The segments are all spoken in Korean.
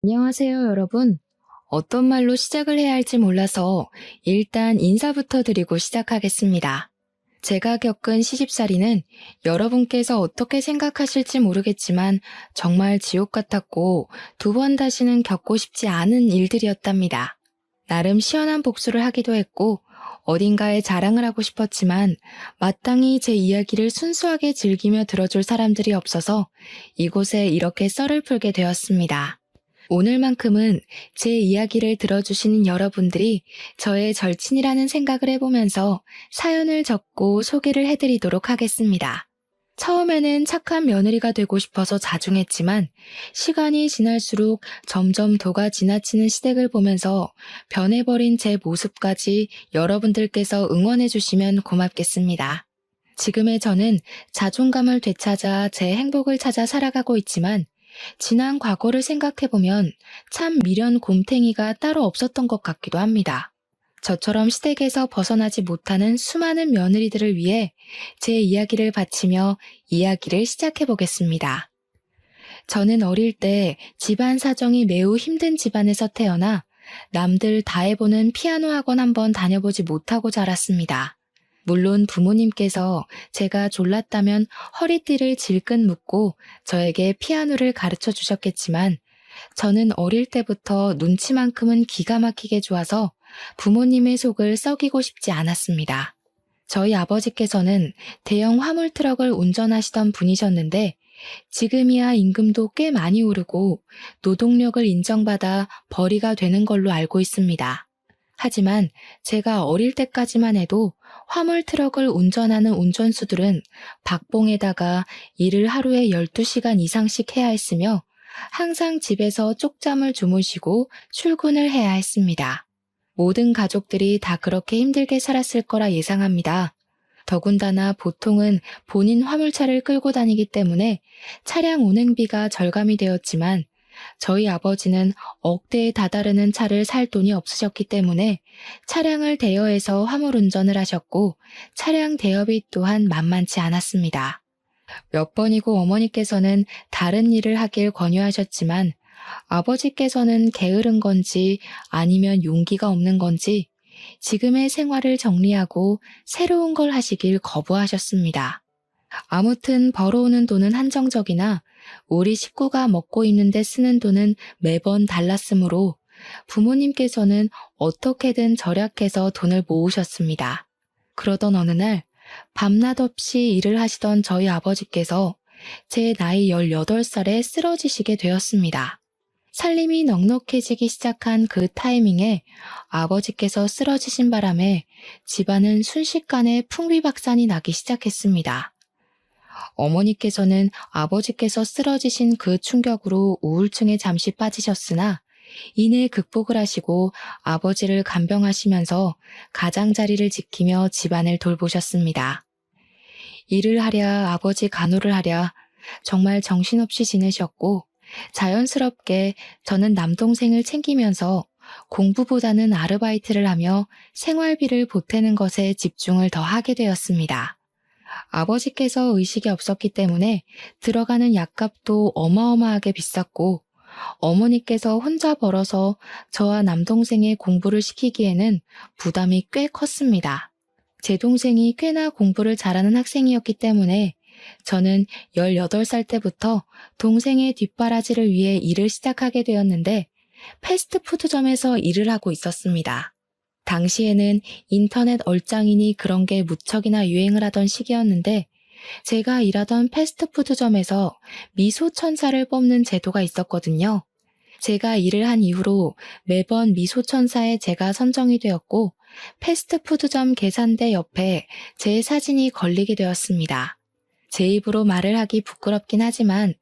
안녕하세요, 여러분. 어떤 말로 시작을 해야 할지 몰라서 일단 인사부터 드리고 시작하겠습니다. 제가 겪은 시집살이는 여러분께서 어떻게 생각하실지 모르겠지만 정말 지옥 같았고 2번 다시는 겪고 싶지 않은 일들이었답니다. 나름 시원한 복수를 하기도 했고 어딘가에 자랑을 하고 싶었지만 마땅히 제 이야기를 순수하게 즐기며 들어줄 사람들이 없어서 이곳에 이렇게 썰을 풀게 되었습니다. 오늘만큼은 제 이야기를 들어주시는 여러분들이 저의 절친이라는 생각을 해보면서 사연을 적고 소개를 해드리도록 하겠습니다. 처음에는 착한 며느리가 되고 싶어서 자중했지만 시간이 지날수록 점점 도가 지나치는 시댁을 보면서 변해버린 제 모습까지 여러분들께서 응원해주시면 고맙겠습니다. 지금의 저는 자존감을 되찾아 제 행복을 찾아 살아가고 있지만 지난 과거를 생각해보면 참 미련 곰탱이가 따로 없었던 것 같기도 합니다. 저처럼 시댁에서 벗어나지 못하는 수많은 며느리들을 위해 제 이야기를 바치며 이야기를 시작해보겠습니다. 저는 어릴 때 집안 사정이 매우 힘든 집안에서 태어나 남들 다 해보는 피아노 학원 한번 다녀보지 못하고 자랐습니다. 물론 부모님께서 제가 졸랐다면 허리띠를 질끈 묶고 저에게 피아노를 가르쳐 주셨겠지만 저는 어릴 때부터 눈치만큼은 기가 막히게 좋아서 부모님의 속을 썩이고 싶지 않았습니다. 저희 아버지께서는 대형 화물 트럭을 운전하시던 분이셨는데 지금이야 임금도 꽤 많이 오르고 노동력을 인정받아 벌이가 되는 걸로 알고 있습니다. 하지만 제가 어릴 때까지만 해도 화물 트럭을 운전하는 운전수들은 박봉에다가 일을 하루에 12시간 이상씩 해야 했으며 항상 집에서 쪽잠을 주무시고 출근을 해야 했습니다. 모든 가족들이 다 그렇게 힘들게 살았을 거라 예상합니다. 더군다나 보통은 본인 화물차를 끌고 다니기 때문에 차량 운행비가 절감이 되었지만 저희 아버지는 억대에 다다르는 차를 살 돈이 없으셨기 때문에 차량을 대여해서 화물 운전을 하셨고 차량 대여비 또한 만만치 않았습니다. 몇 번이고 어머니께서는 다른 일을 하길 권유하셨지만 아버지께서는 게으른 건지 아니면 용기가 없는 건지 지금의 생활을 정리하고 새로운 걸 하시길 거부하셨습니다. 아무튼 벌어오는 돈은 한정적이나 우리 식구가 먹고 입는데 쓰는 돈은 매번 달랐으므로 부모님께서는 어떻게든 절약해서 돈을 모으셨습니다. 그러던 어느 날 밤낮 없이 일을 하시던 저희 아버지께서 제 나이 18살에 쓰러지시게 되었습니다. 살림이 넉넉해지기 시작한 그 타이밍에 아버지께서 쓰러지신 바람에 집안은 순식간에 풍비박산이 나기 시작했습니다. 어머니께서는 아버지께서 쓰러지신 그 충격으로 우울증에 잠시 빠지셨으나 이내 극복을 하시고 아버지를 간병하시면서 가장자리를 지키며 집안을 돌보셨습니다. 일을 하랴 아버지 간호를 하랴 정말 정신없이 지내셨고 자연스럽게 저는 남동생을 챙기면서 공부보다는 아르바이트를 하며 생활비를 보태는 것에 집중을 더 하게 되었습니다. 아버지께서 의식이 없었기 때문에 들어가는 약값도 어마어마하게 비쌌고 어머니께서 혼자 벌어서 저와 남동생의 공부를 시키기에는 부담이 꽤 컸습니다. 제 동생이 꽤나 공부를 잘하는 학생이었기 때문에 저는 18살 때부터 동생의 뒷바라지를 위해 일을 시작하게 되었는데 패스트푸드점에서 일을 하고 있었습니다. 당시에는 인터넷 얼짱이니 그런 게 무척이나 유행을 하던 시기였는데 제가 일하던 패스트푸드점에서 미소천사를 뽑는 제도가 있었거든요. 제가 일을 한 이후로 매번 미소천사에 제가 선정이 되었고 패스트푸드점 계산대 옆에 제 사진이 걸리게 되었습니다. 제 입으로 말을 하기 부끄럽긴 하지만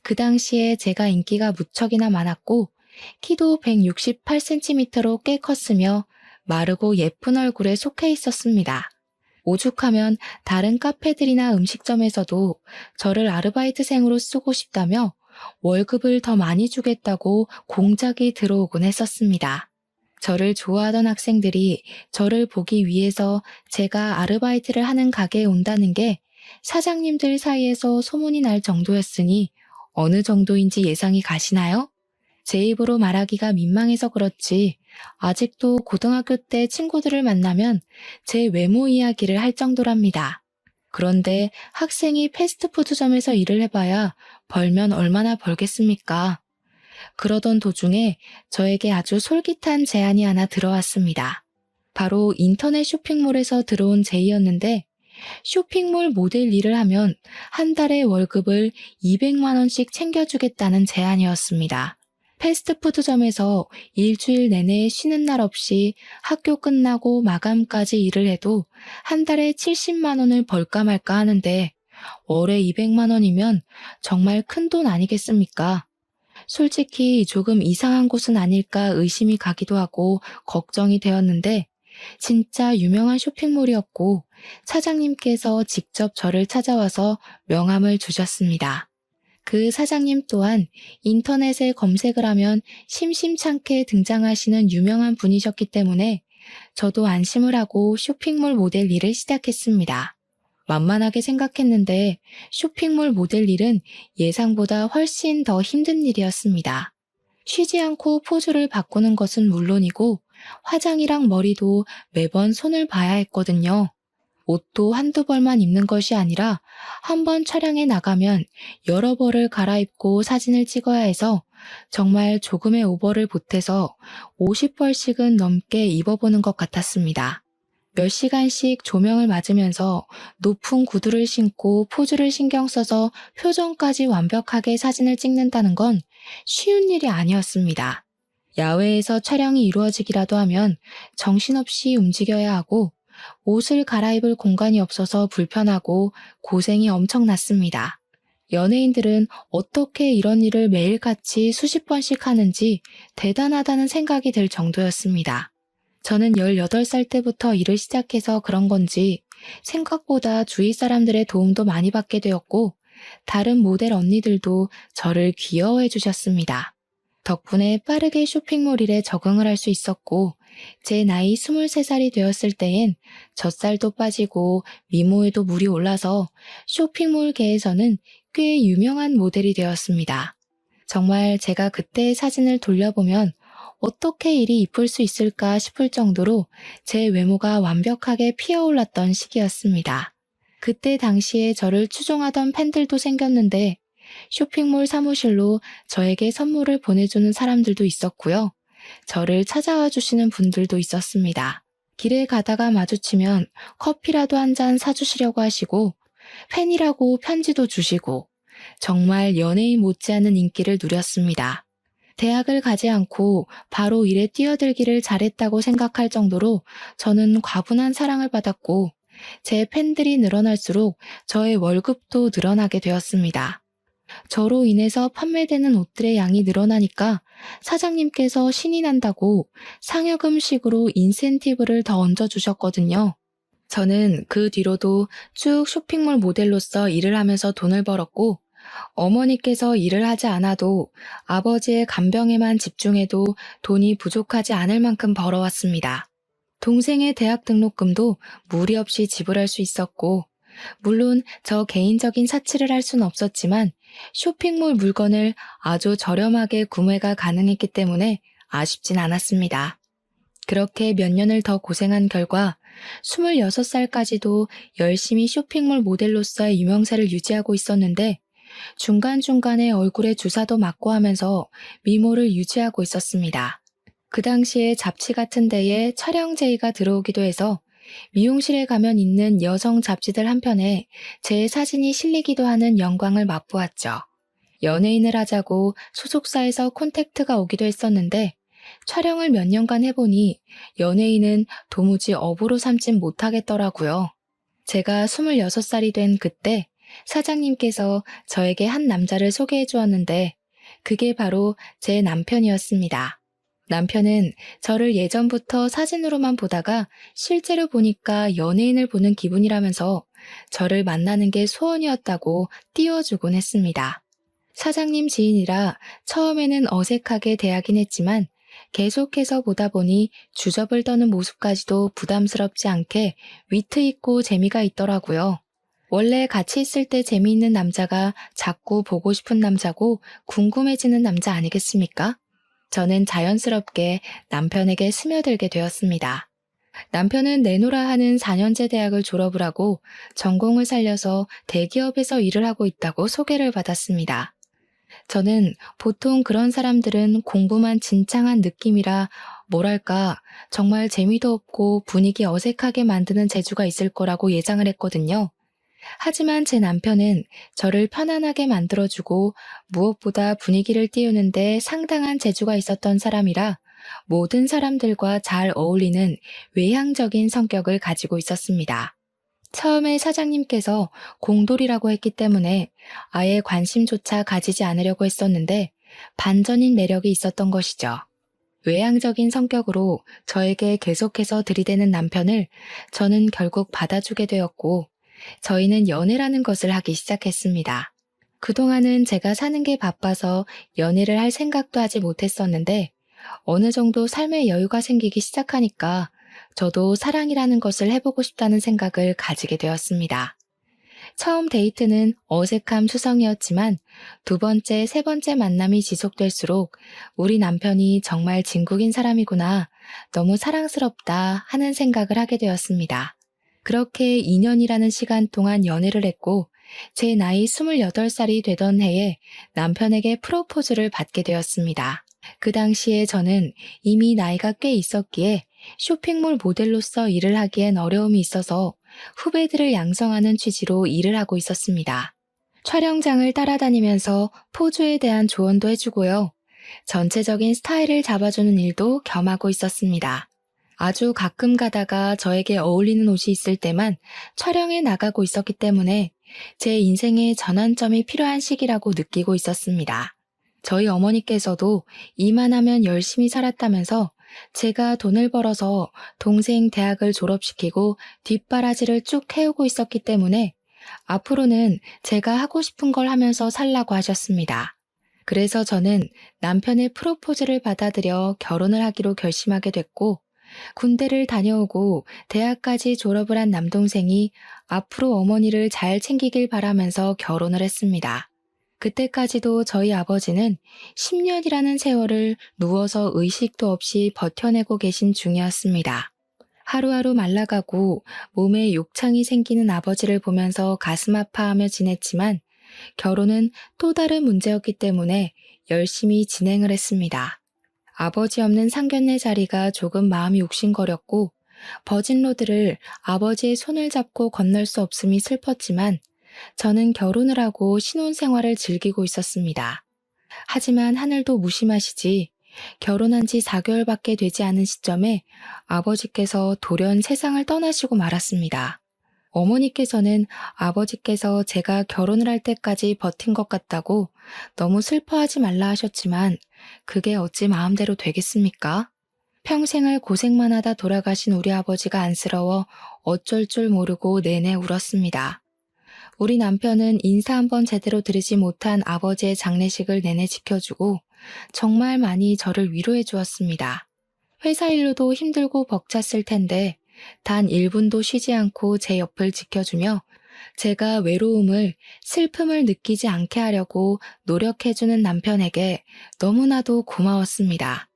그 당시에 제가 인기가 무척이나 많았고 키도 168cm로 꽤 컸으며 마르고 예쁜 얼굴에 속해 있었습니다. 오죽하면 다른 카페들이나 음식점에서도 저를 아르바이트생으로 쓰고 싶다며 월급을 더 많이 주겠다고 공작이 들어오곤 했었습니다. 저를 좋아하던 학생들이 저를 보기 위해서 제가 아르바이트를 하는 가게에 온다는 게 사장님들 사이에서 소문이 날 정도였으니 어느 정도인지 예상이 가시나요? 제 입으로 말하기가 민망해서 그렇지 아직도 고등학교 때 친구들을 만나면 제 외모 이야기를 할 정도랍니다. 그런데 학생이 패스트푸드점에서 일을 해봐야 벌면 얼마나 벌겠습니까? 그러던 도중에 저에게 아주 솔깃한 제안이 하나 들어왔습니다. 바로 인터넷 쇼핑몰에서 들어온 제의였는데 쇼핑몰 모델 일을 하면 한 달에 월급을 200만 원씩 챙겨주겠다는 제안이었습니다. 패스트푸드점에서 일주일 내내 쉬는 날 없이 학교 끝나고 마감까지 일을 해도 한 달에 70만 원을 벌까 말까 하는데 월에 200만 원이면 정말 큰 돈 아니겠습니까? 솔직히 조금 이상한 곳은 아닐까 의심이 가기도 하고 걱정이 되었는데 진짜 유명한 쇼핑몰이었고 사장님께서 직접 저를 찾아와서 명함을 주셨습니다. 그 사장님 또한 인터넷에 검색을 하면 심심찮게 등장하시는 유명한 분이셨기 때문에 저도 안심을 하고 쇼핑몰 모델 일을 시작했습니다. 만만하게 생각했는데 쇼핑몰 모델 일은 예상보다 훨씬 더 힘든 일이었습니다. 쉬지 않고 포즈를 바꾸는 것은 물론이고 화장이랑 머리도 매번 손을 봐야 했거든요. 옷도 한두 벌만 입는 것이 아니라 한 번 촬영에 나가면 여러 벌을 갈아입고 사진을 찍어야 해서 정말 조금의 오버를 보태서 50벌씩은 넘게 입어보는 것 같았습니다. 몇 시간씩 조명을 맞으면서 높은 구두를 신고 포즈를 신경 써서 표정까지 완벽하게 사진을 찍는다는 건 쉬운 일이 아니었습니다. 야외에서 촬영이 이루어지기라도 하면 정신없이 움직여야 하고 옷을 갈아입을 공간이 없어서 불편하고 고생이 엄청났습니다. 연예인들은 어떻게 이런 일을 매일같이 수십 번씩 하는지 대단하다는 생각이 들 정도였습니다. 저는 18살 때부터 일을 시작해서 그런 건지 생각보다 주위 사람들의 도움도 많이 받게 되었고 다른 모델 언니들도 저를 귀여워해 주셨습니다. 덕분에 빠르게 쇼핑몰 일에 적응을 할 수 있었고 제 나이 23살이 되었을 때엔 젖살도 빠지고 미모에도 물이 올라서 쇼핑몰계에서는 꽤 유명한 모델이 되었습니다. 정말 제가 그때의 사진을 돌려보면 어떻게 이리 이쁠 수 있을까 싶을 정도로 제 외모가 완벽하게 피어올랐던 시기였습니다. 그때 당시에 저를 추종하던 팬들도 생겼는데 쇼핑몰 사무실로 저에게 선물을 보내주는 사람들도 있었고요. 저를 찾아와 주시는 분들도 있었습니다. 길에 가다가 마주치면 커피라도 한 잔 사주시려고 하시고 팬이라고 편지도 주시고 정말 연예인 못지않은 인기를 누렸습니다. 대학을 가지 않고 바로 일에 뛰어들기를 잘했다고 생각할 정도로 저는 과분한 사랑을 받았고 제 팬들이 늘어날수록 저의 월급도 늘어나게 되었습니다. 저로 인해서 판매되는 옷들의 양이 늘어나니까 사장님께서 신이 난다고 상여금식으로 인센티브를 더 얹어주셨거든요. 저는 그 뒤로도 쭉 쇼핑몰 모델로서 일을 하면서 돈을 벌었고 어머니께서 일을 하지 않아도 아버지의 간병에만 집중해도 돈이 부족하지 않을 만큼 벌어왔습니다. 동생의 대학 등록금도 무리 없이 지불할 수 있었고 물론 저 개인적인 사치를 할 수는 없었지만 쇼핑몰 물건을 아주 저렴하게 구매가 가능했기 때문에 아쉽진 않았습니다. 그렇게 몇 년을 더 고생한 결과 26살까지도 열심히 쇼핑몰 모델로서의 유명세를 유지하고 있었는데 중간중간에 얼굴에 주사도 맞고 하면서 미모를 유지하고 있었습니다. 그 당시에 잡지 같은 데에 촬영 제의가 들어오기도 해서 미용실에 가면 있는 여성 잡지들 한편에 제 사진이 실리기도 하는 영광을 맛보았죠. 연예인을 하자고 소속사에서 콘택트가 오기도 했었는데 촬영을 몇 년간 해보니 연예인은 도무지 업으로 삼진 못하겠더라고요. 제가 26살이 된 그때 사장님께서 저에게 한 남자를 소개해 주었는데 그게 바로 제 남편이었습니다. 남편은 저를 예전부터 사진으로만 보다가 실제로 보니까 연예인을 보는 기분이라면서 저를 만나는 게 소원이었다고 띄워주곤 했습니다. 사장님 지인이라 처음에는 어색하게 대하긴 했지만 계속해서 보다 보니 주접을 떠는 모습까지도 부담스럽지 않게 위트 있고 재미가 있더라고요. 원래 같이 있을 때 재미있는 남자가 자꾸 보고 싶은 남자고 궁금해지는 남자 아니겠습니까? 저는 자연스럽게 남편에게 스며들게 되었습니다. 남편은 내노라 하는 4년제 대학을 졸업을 하고 전공을 살려서 대기업에서 일을 하고 있다고 소개를 받았습니다. 저는 보통 그런 사람들은 공부만 진창한 느낌이라 뭐랄까 정말 재미도 없고 분위기 어색하게 만드는 재주가 있을 거라고 예상을 했거든요. 하지만 제 남편은 저를 편안하게 만들어주고 무엇보다 분위기를 띄우는데 상당한 재주가 있었던 사람이라 모든 사람들과 잘 어울리는 외향적인 성격을 가지고 있었습니다. 처음에 사장님께서 공돌이라고 했기 때문에 아예 관심조차 가지지 않으려고 했었는데 반전인 매력이 있었던 것이죠. 외향적인 성격으로 저에게 계속해서 들이대는 남편을 저는 결국 받아주게 되었고 저희는 연애라는 것을 하기 시작했습니다. 그동안은 제가 사는 게 바빠서 연애를 할 생각도 하지 못했었는데 어느 정도 삶의 여유가 생기기 시작하니까 저도 사랑이라는 것을 해보고 싶다는 생각을 가지게 되었습니다. 처음 데이트는 어색함 투성이었지만 두 번째, 세 번째 만남이 지속될수록 우리 남편이 정말 진국인 사람이구나, 너무 사랑스럽다 하는 생각을 하게 되었습니다. 그렇게 2년이라는 시간 동안 연애를 했고 제 나이 28살이 되던 해에 남편에게 프로포즈를 받게 되었습니다. 그 당시에 저는 이미 나이가 꽤 있었기에 쇼핑몰 모델로서 일을 하기엔 어려움이 있어서 후배들을 양성하는 취지로 일을 하고 있었습니다. 촬영장을 따라다니면서 포즈에 대한 조언도 해주고요. 전체적인 스타일을 잡아주는 일도 겸하고 있었습니다. 아주 가끔 가다가 저에게 어울리는 옷이 있을 때만 촬영에 나가고 있었기 때문에 제 인생의 전환점이 필요한 시기라고 느끼고 있었습니다. 저희 어머니께서도 일만 하면 열심히 살았다면서 제가 돈을 벌어서 동생 대학을 졸업시키고 뒷바라지를 쭉 해오고 있었기 때문에 앞으로는 제가 하고 싶은 걸 하면서 살라고 하셨습니다. 그래서 저는 남편의 프로포즈를 받아들여 결혼을 하기로 결심하게 됐고 군대를 다녀오고 대학까지 졸업을 한 남동생이 앞으로 어머니를 잘 챙기길 바라면서 결혼을 했습니다. 그때까지도 저희 아버지는 10년이라는 세월을 누워서 의식도 없이 버텨내고 계신 중이었습니다. 하루하루 말라가고 몸에 욕창이 생기는 아버지를 보면서 가슴 아파하며 지냈지만 결혼은 또 다른 문제였기 때문에 열심히 진행을 했습니다. 아버지 없는 상견례 자리가 조금 마음이 욱신거렸고 버진로드를 아버지의 손을 잡고 건널 수 없음이 슬펐지만 저는 결혼을 하고 신혼생활을 즐기고 있었습니다. 하지만 하늘도 무심하시지 결혼한 지 4개월밖에 되지 않은 시점에 아버지께서 돌연 세상을 떠나시고 말았습니다. 어머니께서는 아버지께서 제가 결혼을 할 때까지 버틴 것 같다고 너무 슬퍼하지 말라 하셨지만 그게 어찌 마음대로 되겠습니까? 평생을 고생만 하다 돌아가신 우리 아버지가 안쓰러워 어쩔 줄 모르고 내내 울었습니다. 우리 남편은 인사 한번 제대로 드리지 못한 아버지의 장례식을 내내 지켜주고 정말 많이 저를 위로해 주었습니다. 회사 일로도 힘들고 벅찼을 텐데 단 1분도 쉬지 않고 제 옆을 지켜주며 제가 외로움을, 슬픔을 느끼지 않게 하려고 노력해주는 남편에게 너무나도 고마웠습니다.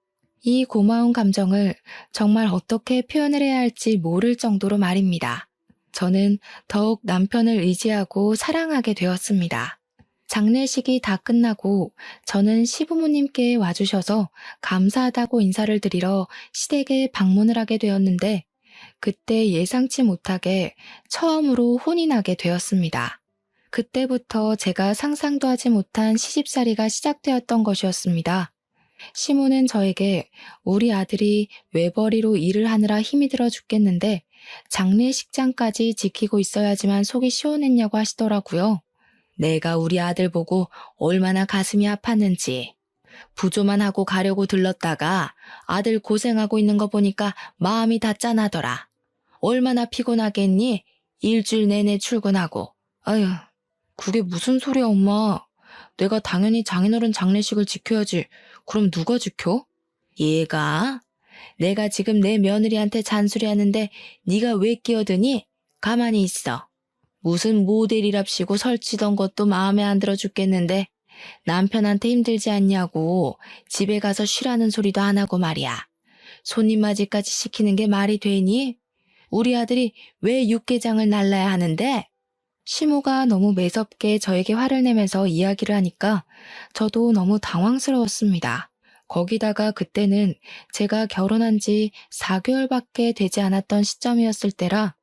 이 고마운 감정을 정말 어떻게 표현을 해야 할지 모를 정도로 말입니다. 저는 더욱 남편을 의지하고 사랑하게 되었습니다. 장례식이 다 끝나고 저는 시부모님께 와주셔서 감사하다고 인사를 드리러 시댁에 방문을 하게 되었는데 그때 예상치 못하게 처음으로 혼이 나게 되었습니다. 그때부터 제가 상상도 하지 못한 시집살이가 시작되었던 것이었습니다. 시모는 저에게 우리 아들이 외벌이로 일을 하느라 힘이 들어 죽겠는데 장례식장까지 지키고 있어야지만 속이 시원했냐고 하시더라고요. 내가 우리 아들 보고 얼마나 가슴이 아팠는지. 부조만 하고 가려고 들렀다가 아들 고생하고 있는 거 보니까 마음이 다 짠하더라. 얼마나 피곤하겠니? 일주일 내내 출근하고. 아휴, 그게 무슨 소리야 엄마. 내가 당연히 장인어른 장례식을 지켜야지. 그럼 누가 지켜? 얘가? 내가 지금 내 며느리한테 잔소리하는데 네가 왜 끼어드니? 가만히 있어. 무슨 모델이랍시고 설치던 것도 마음에 안 들어 죽겠는데 남편한테 힘들지 않냐고 집에 가서 쉬라는 소리도 안 하고 말이야. 손님 맞이까지 시키는 게 말이 되니? 우리 아들이 왜 육개장을 날라야 하는데? 시모가 너무 매섭게 저에게 화를 내면서 이야기를 하니까 저도 너무 당황스러웠습니다. 거기다가 그때는 제가 결혼한 지 4개월밖에 되지 않았던 시점이었을 때라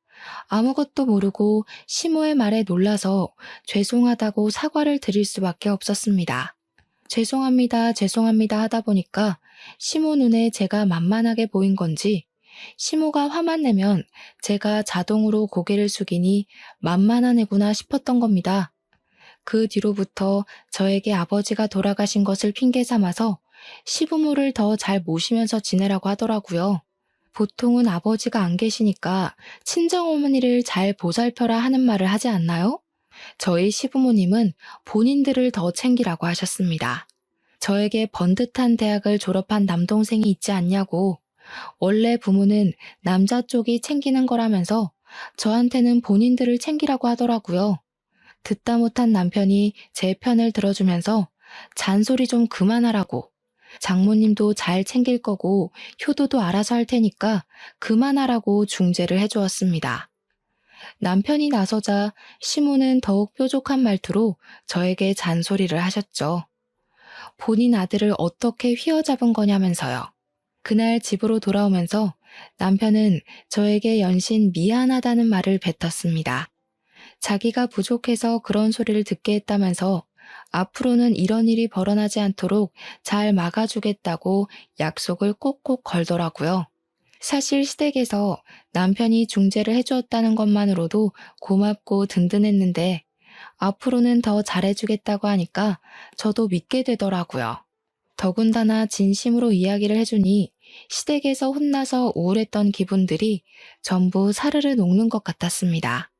아무것도 모르고 시모의 말에 놀라서 죄송하다고 사과를 드릴 수밖에 없었습니다. 죄송합니다, 죄송합니다 하다 보니까 시모 눈에 제가 만만하게 보인 건지 시모가 화만 내면 제가 자동으로 고개를 숙이니 만만한 애구나 싶었던 겁니다. 그 뒤로부터 저에게 아버지가 돌아가신 것을 핑계 삼아서 시부모를 더 잘 모시면서 지내라고 하더라고요. 보통은 아버지가 안 계시니까 친정어머니를 잘 보살펴라 하는 말을 하지 않나요? 저희 시부모님은 본인들을 더 챙기라고 하셨습니다. 저에게 번듯한 대학을 졸업한 남동생이 있지 않냐고, 원래 부모는 남자 쪽이 챙기는 거라면서 저한테는 본인들을 챙기라고 하더라고요. 듣다 못한 남편이 제 편을 들어주면서 잔소리 좀 그만하라고, 장모님도 잘 챙길 거고 효도도 알아서 할 테니까 그만하라고 중재를 해주었습니다. 남편이 나서자 시모는 더욱 뾰족한 말투로 저에게 잔소리를 하셨죠. 본인 아들을 어떻게 휘어잡은 거냐면서요. 그날 집으로 돌아오면서 남편은 저에게 연신 미안하다는 말을 뱉었습니다. 자기가 부족해서 그런 소리를 듣게 했다면서 앞으로는 이런 일이 벌어나지 않도록 잘 막아주겠다고 약속을 꼭꼭 걸더라고요. 사실 시댁에서 남편이 중재를 해주었다는 것만으로도 고맙고 든든했는데 앞으로는 더 잘해주겠다고 하니까 저도 믿게 되더라고요. 더군다나 진심으로 이야기를 해주니 시댁에서 혼나서 우울했던 기분들이 전부 사르르 녹는 것 같았습니다.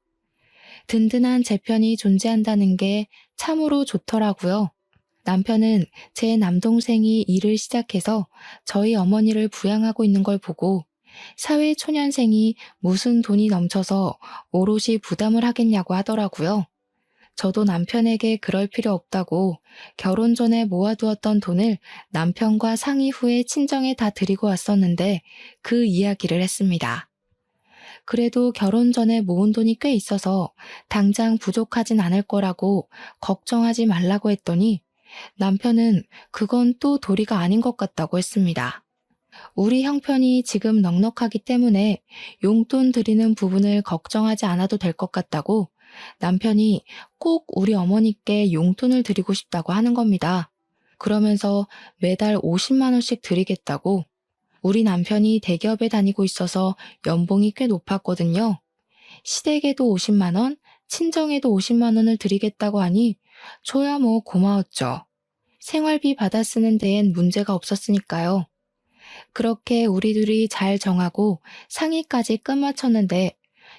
든든한 제 편이 존재한다는 게 참으로 좋더라고요. 남편은 제 남동생이 일을 시작해서 저희 어머니를 부양하고 있는 걸 보고 사회초년생이 무슨 돈이 넘쳐서 오롯이 부담을 하겠냐고 하더라고요. 저도 남편에게 그럴 필요 없다고 결혼 전에 모아두었던 돈을 남편과 상의 후에 친정에 다 드리고 왔었는데 그 이야기를 했습니다. 그래도 결혼 전에 모은 돈이 꽤 있어서 당장 부족하진 않을 거라고 걱정하지 말라고 했더니 남편은 그건 또 도리가 아닌 것 같다고 했습니다. 우리 형편이 지금 넉넉하기 때문에 용돈 드리는 부분을 걱정하지 않아도 될 것 같다고 남편이 꼭 우리 어머니께 용돈을 드리고 싶다고 하는 겁니다. 그러면서 매달 50만 원씩 드리겠다고. 우리 남편이 대기업에 다니고 있어서 연봉이 꽤 높았거든요. 시댁에도 50만 원, 친정에도 50만 원을 드리겠다고 하니 저야 뭐 고마웠죠. 생활비 받아 쓰는 데엔 문제가 없었으니까요. 그렇게 우리 둘이 잘 정하고 상의까지 끝마쳤는데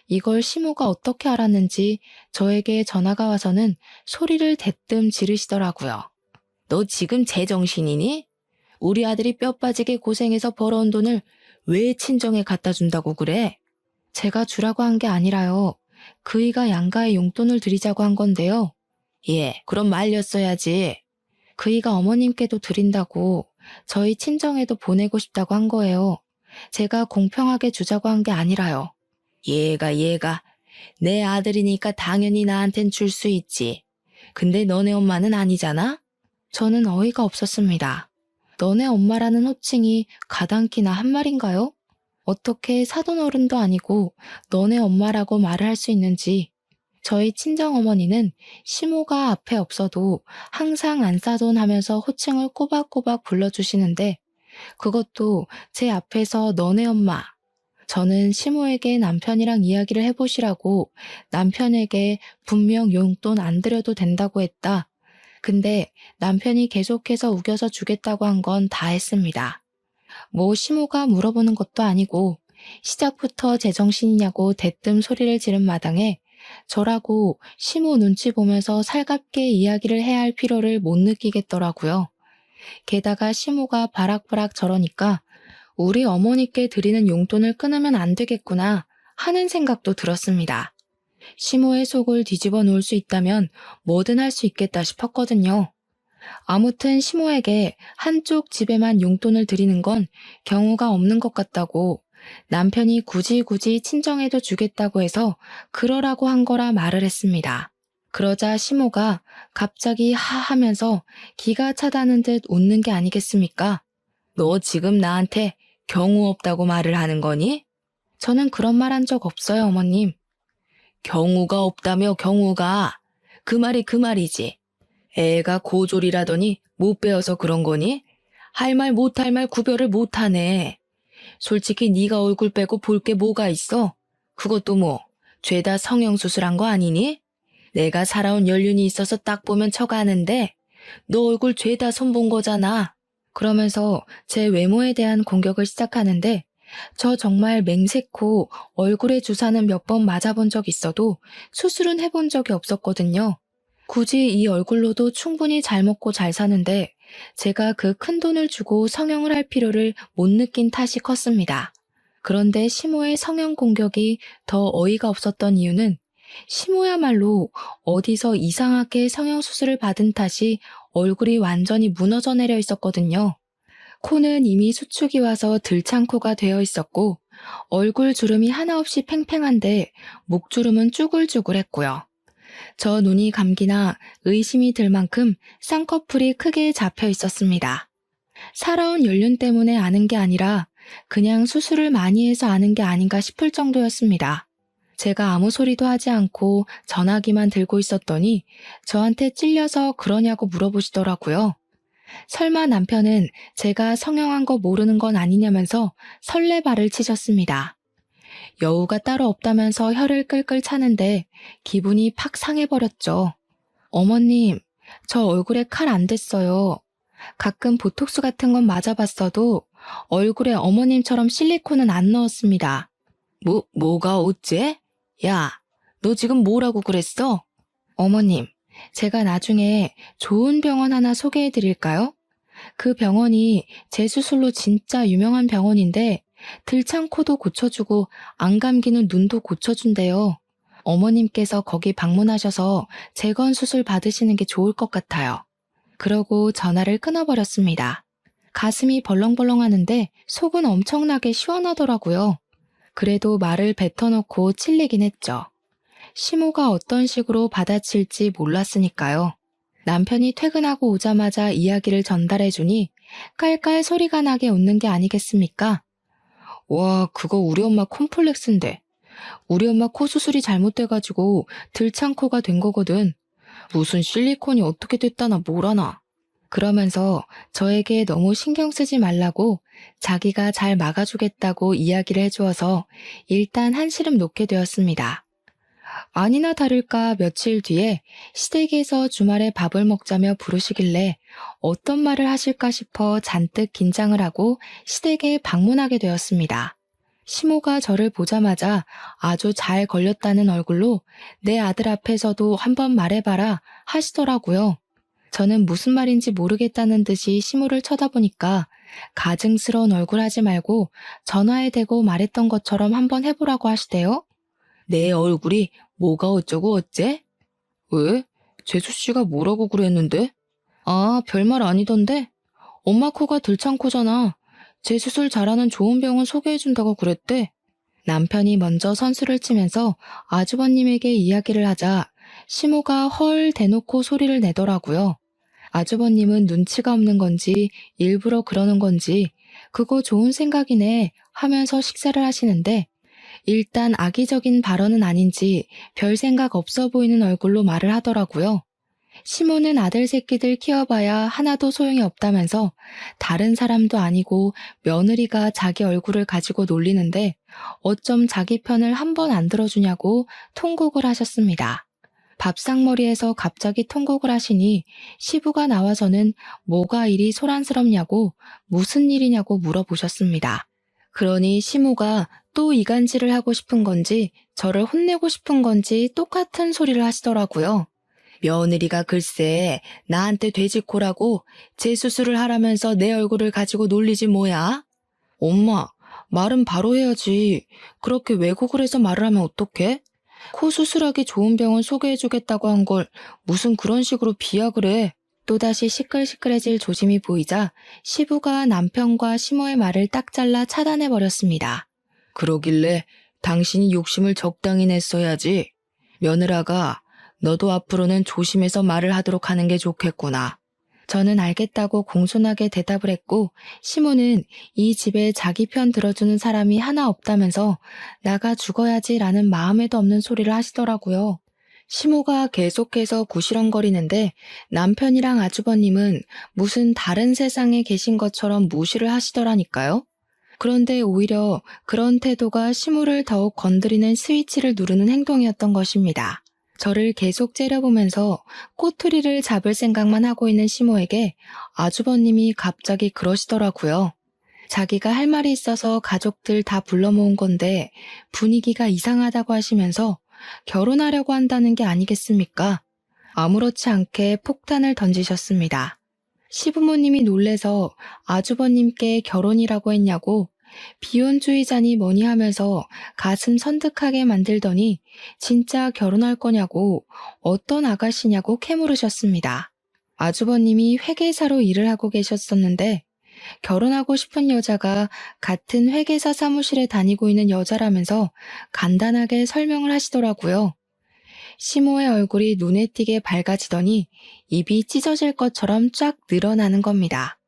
이걸 시모가 어떻게 알았는지 저에게 전화가 와서는 소리를 대뜸 지르시더라고요. 너 지금 제정신이니? 우리 아들이 뼈 빠지게 고생해서 벌어온 돈을 왜 친정에 갖다 준다고 그래? 제가 주라고 한 게 아니라요. 그이가 양가에 용돈을 드리자고 한 건데요. 예, 그럼 말렸어야지. 그이가 어머님께도 드린다고 저희 친정에도 보내고 싶다고 한 거예요. 제가 공평하게 주자고 한 게 아니라요. 얘가 내 아들이니까 당연히 나한텐 줄 수 있지. 근데 너네 엄마는 아니잖아? 저는 어이가 없었습니다. 너네 엄마라는 호칭이 가당키나 한 말인가요? 어떻게 사돈어른도 아니고 너네 엄마라고 말을 할 수 있는지. 저희 친정어머니는 시모가 앞에 없어도 항상 안사돈 하면서 호칭을 꼬박꼬박 불러주시는데 그것도 제 앞에서 너네 엄마. 저는 시모에게 남편이랑 이야기를 해보시라고 남편에게 분명 용돈 안 드려도 된다고 했다. 근데 남편이 계속해서 우겨서 주겠다고 한 건 다 했습니다. 뭐 시모가 물어보는 것도 아니고 시작부터 제정신이냐고 대뜸 소리를 지른 마당에 저라고 시모 눈치 보면서 살갑게 이야기를 해야 할 필요를 못 느끼겠더라고요. 게다가 시모가 바락바락 저러니까 우리 어머니께 드리는 용돈을 끊으면 안 되겠구나 하는 생각도 들었습니다. 시모의 속을 뒤집어 놓을 수 있다면 뭐든 할 수 있겠다 싶었거든요. 아무튼 시모에게 한쪽 집에만 용돈을 드리는 건 경우가 없는 것 같다고 남편이 굳이 친정에도 주겠다고 해서 그러라고 한 거라 말을 했습니다. 그러자 시모가 갑자기 하하면서 기가 차다는 듯 웃는 게 아니겠습니까? 너 지금 나한테 경우 없다고 말을 하는 거니? 저는 그런 말 한 적 없어요, 어머님. 경우가 없다며 경우가. 그 말이 그 말이지. 애가 고졸이라더니 못 배워서 그런 거니? 할 말 못할 말 구별을 못하네. 솔직히 네가 얼굴 빼고 볼 게 뭐가 있어? 그것도 뭐 죄다 성형수술한 거 아니니? 내가 살아온 연륜이 있어서 딱 보면 척아는데 너 얼굴 죄다 손본 거잖아. 그러면서 제 외모에 대한 공격을 시작하는데 저 정말 맹세코 얼굴에 주사는 몇 번 맞아본 적 있어도 수술은 해본 적이 없었거든요. 굳이 이 얼굴로도 충분히 잘 먹고 잘 사는데 제가 그 큰 돈을 주고 성형을 할 필요를 못 느낀 탓이 컸습니다. 그런데 시모의 성형 공격이 더 어이가 없었던 이유는 시모야말로 어디서 이상하게 성형수술을 받은 탓이 얼굴이 완전히 무너져 내려 있었거든요. 코는 이미 수축이 와서 들창코가 되어 있었고 얼굴 주름이 하나 없이 팽팽한데 목주름은 쭈글쭈글했고요. 저 눈이 감기나 의심이 들 만큼 쌍꺼풀이 크게 잡혀 있었습니다. 살아온 연륜 때문에 아는 게 아니라 그냥 수술을 많이 해서 아는 게 아닌가 싶을 정도였습니다. 제가 아무 소리도 하지 않고 전화기만 들고 있었더니 저한테 찔려서 그러냐고 물어보시더라고요. 설마 남편은 제가 성형한 거 모르는 건 아니냐면서 설레발을 치셨습니다. 여우가 따로 없다면서 혀를 끌끌 차는데 기분이 팍 상해버렸죠. 어머님, 저 얼굴에 칼 안 댔어요. 가끔 보톡스 같은 건 맞아봤어도 얼굴에 어머님처럼 실리콘은 안 넣었습니다. 뭐가 어째? 야, 너 지금 뭐라고 그랬어? 어머님, 제가 나중에 좋은 병원 하나 소개해드릴까요? 그 병원이 제 수술로 진짜 유명한 병원인데 들창코도 고쳐주고 안 감기는 눈도 고쳐준대요. 어머님께서 거기 방문하셔서 재건 수술 받으시는 게 좋을 것 같아요. 그러고 전화를 끊어버렸습니다. 가슴이 벌렁벌렁 하는데 속은 엄청나게 시원하더라고요. 그래도 말을 뱉어놓고 찔리긴 했죠. 시모가 어떤 식으로 받아칠지 몰랐으니까요. 남편이 퇴근하고 오자마자 이야기를 전달해주니 깔깔 소리가 나게 웃는 게 아니겠습니까? 와, 그거 우리 엄마 콤플렉스인데. 우리 엄마 코 수술이 잘못돼가지고 들창코가 된 거거든. 무슨 실리콘이 어떻게 됐다나 뭐라나. 그러면서 저에게 너무 신경 쓰지 말라고 자기가 잘 막아주겠다고 이야기를 해주어서 일단 한시름 놓게 되었습니다. 아니나 다를까 며칠 뒤에 시댁에서 주말에 밥을 먹자며 부르시길래 어떤 말을 하실까 싶어 잔뜩 긴장을 하고 시댁에 방문하게 되었습니다. 시모가 저를 보자마자 아주 잘 걸렸다는 얼굴로 내 아들 앞에서도 한번 말해봐라 하시더라고요. 저는 무슨 말인지 모르겠다는 듯이 시모를 쳐다보니까 가증스러운 얼굴 하지 말고 전화에 대고 말했던 것처럼 한번 해보라고 하시대요. 내 얼굴이 뭐가 어쩌고 어째? 왜? 재수씨가 뭐라고 그랬는데? 아, 별말 아니던데? 엄마 코가 들창코잖아. 재수술 잘하는 좋은 병원 소개해준다고 그랬대. 남편이 먼저 선수를 치면서 아주버님에게 이야기를 하자 시모가 헐 대놓고 소리를 내더라고요. 아주버님은 눈치가 없는 건지 일부러 그러는 건지 그거 좋은 생각이네 하면서 식사를 하시는데 일단 악의적인 발언은 아닌지 별 생각 없어 보이는 얼굴로 말을 하더라고요. 시모는 아들 새끼들 키워봐야 하나도 소용이 없다면서 다른 사람도 아니고 며느리가 자기 얼굴을 가지고 놀리는데 어쩜 자기 편을 한 번 안 들어주냐고 통곡을 하셨습니다. 밥상머리에서 갑자기 통곡을 하시니 시부가 나와서는 뭐가 이리 소란스럽냐고 무슨 일이냐고 물어보셨습니다. 그러니 시모가 또 이간질을 하고 싶은 건지 저를 혼내고 싶은 건지 똑같은 소리를 하시더라고요. 며느리가 글쎄 나한테 돼지코라고 재수술을 하라면서 내 얼굴을 가지고 놀리지 뭐야? 엄마, 말은 바로 해야지. 그렇게 왜곡을 해서 말을 하면 어떡해? 코 수술하기 좋은 병원 소개해주겠다고 한 걸 무슨 그런 식으로 비약을 해. 또다시 시끌시끌해질 조짐이 보이자 시부가 남편과 시모의 말을 딱 잘라 차단해버렸습니다. 그러길래 당신이 욕심을 적당히 냈어야지. 며느라가 너도 앞으로는 조심해서 말을 하도록 하는 게 좋겠구나. 저는 알겠다고 공손하게 대답을 했고 시모는 이 집에 자기 편 들어주는 사람이 하나 없다면서 나가 죽어야지라는 마음에도 없는 소리를 하시더라고요. 시모가 계속해서 구시렁거리는데 남편이랑 아주버님은 무슨 다른 세상에 계신 것처럼 무시를 하시더라니까요. 그런데 오히려 그런 태도가 시모를 더욱 건드리는 스위치를 누르는 행동이었던 것입니다. 저를 계속 째려보면서 꼬투리를 잡을 생각만 하고 있는 시모에게 아주버님이 갑자기 그러시더라고요. 자기가 할 말이 있어서 가족들 다 불러 모은 건데 분위기가 이상하다고 하시면서 결혼하려고 한다는 게 아니겠습니까? 아무렇지 않게 폭탄을 던지셨습니다. 시부모님이 놀래서 아주버님께 결혼이라고 했냐고 비혼주의자니 뭐니 하면서 가슴 선득하게 만들더니 진짜 결혼할 거냐고 어떤 아가씨냐고 캐물으셨습니다. 아주버님이 회계사로 일을 하고 계셨었는데 결혼하고 싶은 여자가 같은 회계사 사무실에 다니고 있는 여자라면서 간단하게 설명을 하시더라고요. 시모의 얼굴이 눈에 띄게 밝아지더니 입이 찢어질 것처럼 쫙 늘어나는 겁니다.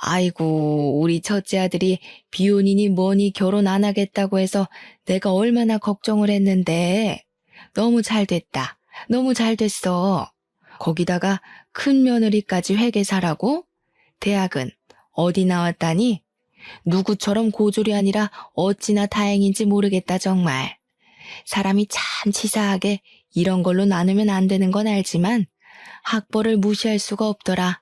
아이고, 우리 첫째 아들이 비혼이니 뭐니 결혼 안 하겠다고 해서 내가 얼마나 걱정을 했는데 너무 잘 됐다. 너무 잘 됐어. 거기다가 큰 며느리까지 회계사라고? 대학은 어디 나왔다니? 누구처럼 고졸이 아니라 어찌나 다행인지 모르겠다 정말. 사람이 참 치사하게 이런 걸로 나누면 안 되는 건 알지만 학벌을 무시할 수가 없더라.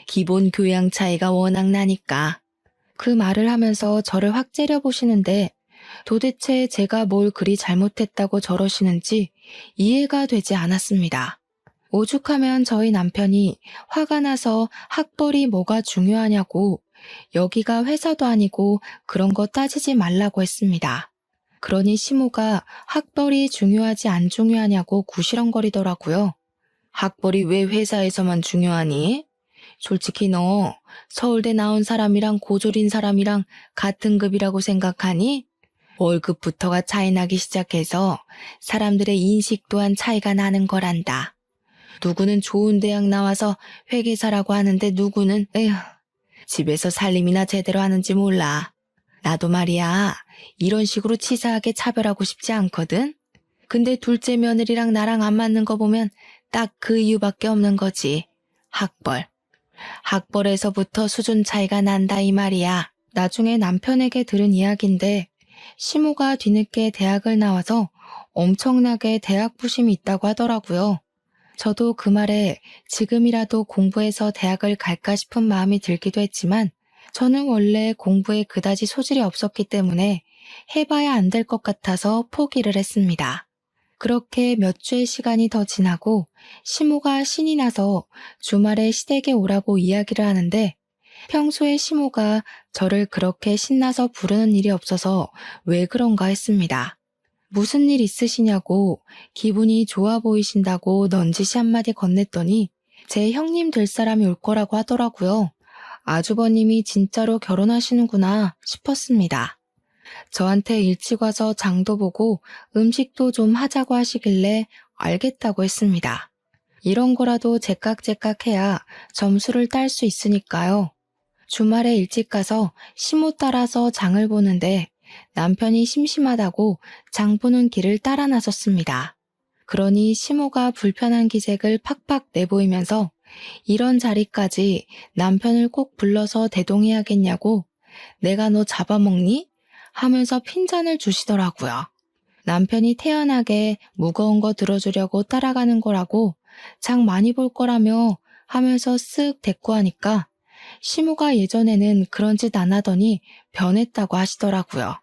기본 교양 차이가 워낙 나니까. 그 말을 하면서 저를 확 째려보시는데 도대체 제가 뭘 그리 잘못했다고 저러시는지 이해가 되지 않았습니다. 오죽하면 저희 남편이 화가 나서 학벌이 뭐가 중요하냐고 여기가 회사도 아니고 그런 거 따지지 말라고 했습니다. 그러니 시모가 학벌이 중요하지 안 중요하냐고 구시렁거리더라고요. 학벌이 왜 회사에서만 중요하니? 솔직히 너 서울대 나온 사람이랑 고졸인 사람이랑 같은 급이라고 생각하니? 월급부터가 차이 나기 시작해서 사람들의 인식 또한 차이가 나는 거란다. 누구는 좋은 대학 나와서 회계사라고 하는데 누구는 에휴 집에서 살림이나 제대로 하는지 몰라. 나도 말이야 이런 식으로 치사하게 차별하고 싶지 않거든. 근데 둘째 며느리랑 나랑 안 맞는 거 보면 딱 그 이유밖에 없는 거지. 학벌. 학벌에서부터 수준 차이가 난다 이 말이야. 나중에 남편에게 들은 이야기인데 시모가 뒤늦게 대학을 나와서 엄청나게 대학 부심이 있다고 하더라고요. 저도 그 말에 지금이라도 공부해서 대학을 갈까 싶은 마음이 들기도 했지만 저는 원래 공부에 그다지 소질이 없었기 때문에 해봐야 안 될 것 같아서 포기를 했습니다. 그렇게 몇 주의 시간이 더 지나고 시모가 신이 나서 주말에 시댁에 오라고 이야기를 하는데 평소에 시모가 저를 그렇게 신나서 부르는 일이 없어서 왜 그런가 했습니다. 무슨 일 있으시냐고 기분이 좋아 보이신다고 넌지시 한마디 건넸더니 제 형님 될 사람이 올 거라고 하더라고요. 아주버님이 진짜로 결혼하시는구나 싶었습니다. 저한테 일찍 와서 장도 보고 음식도 좀 하자고 하시길래 알겠다고 했습니다. 이런 거라도 제깍제깍 해야 점수를 딸 수 있으니까요. 주말에 일찍 가서 시모 따라서 장을 보는데 남편이 심심하다고 장 보는 길을 따라 나섰습니다. 그러니 시모가 불편한 기색을 팍팍 내보이면서 이런 자리까지 남편을 꼭 불러서 대동해야겠냐고 내가 너 잡아먹니? 하면서 핀잔을 주시더라고요. 남편이 태연하게 무거운 거 들어주려고 따라가는 거라고 장 많이 볼 거라며 하면서 쓱 대꾸 하니까 시모가 예전에는 그런 짓 안 하더니 변했다고 하시더라고요.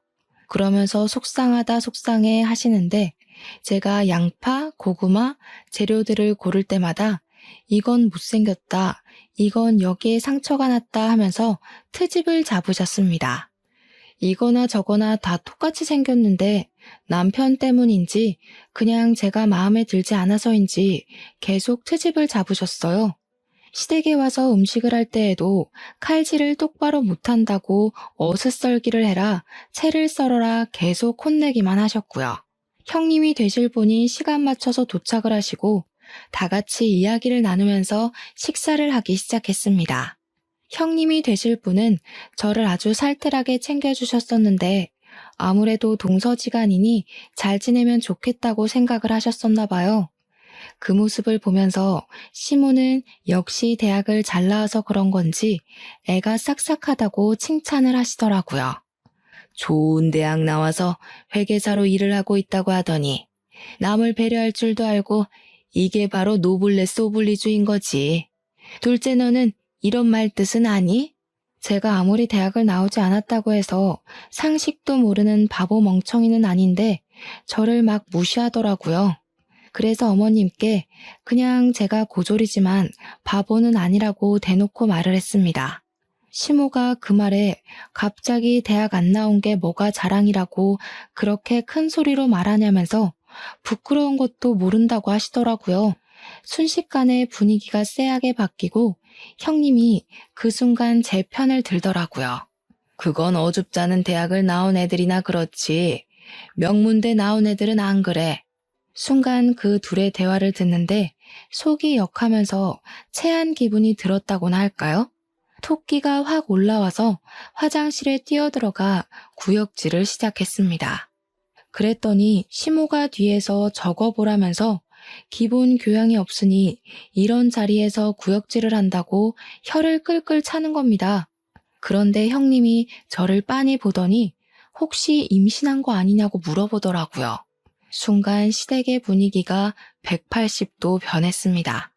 그러면서 속상하다 속상해 하시는데 제가 양파, 고구마, 재료들을 고를 때마다 이건 못생겼다, 이건 여기에 상처가 났다 하면서 트집을 잡으셨습니다. 이거나 저거나 다 똑같이 생겼는데 남편 때문인지 그냥 제가 마음에 들지 않아서인지 계속 트집을 잡으셨어요. 시댁에 와서 음식을 할 때에도 칼질을 똑바로 못한다고 어슷썰기를 해라, 채를 썰어라 계속 혼내기만 하셨고요. 형님이 되실 분이 시간 맞춰서 도착을 하시고 다 같이 이야기를 나누면서 식사를 하기 시작했습니다. 형님이 되실 분은 저를 아주 살뜰하게 챙겨주셨었는데 아무래도 동서지간이니 잘 지내면 좋겠다고 생각을 하셨었나 봐요. 그 모습을 보면서 시모는 역시 대학을 잘 나와서 그런 건지 애가 싹싹하다고 칭찬을 하시더라고요. 좋은 대학 나와서 회계사로 일을 하고 있다고 하더니 남을 배려할 줄도 알고 이게 바로 노블레스 오블리주인 거지. 둘째 너는 이런 말 뜻은 아니? 제가 아무리 대학을 나오지 않았다고 해서 상식도 모르는 바보 멍청이는 아닌데 저를 막 무시하더라고요. 그래서 어머님께 그냥 제가 고졸이지만 바보는 아니라고 대놓고 말을 했습니다. 시모가 그 말에 갑자기 대학 안 나온 게 뭐가 자랑이라고 그렇게 큰 소리로 말하냐면서 부끄러운 것도 모른다고 하시더라고요. 순식간에 분위기가 쎄하게 바뀌고 형님이 그 순간 제 편을 들더라고요. 그건 어줍잖은 대학을 나온 애들이나 그렇지. 명문대 나온 애들은 안 그래. 순간 그 둘의 대화를 듣는데 속이 역하면서 체한 기분이 들었다고나 할까요? 토끼가 확 올라와서 화장실에 뛰어들어가 구역질을 시작했습니다. 그랬더니 시모가 뒤에서 적어보라면서 기본 교양이 없으니 이런 자리에서 구역질을 한다고 혀를 끌끌 차는 겁니다. 그런데 형님이 저를 빤히 보더니 혹시 임신한 거 아니냐고 물어보더라고요. 순간 시댁의 분위기가 180도 변했습니다.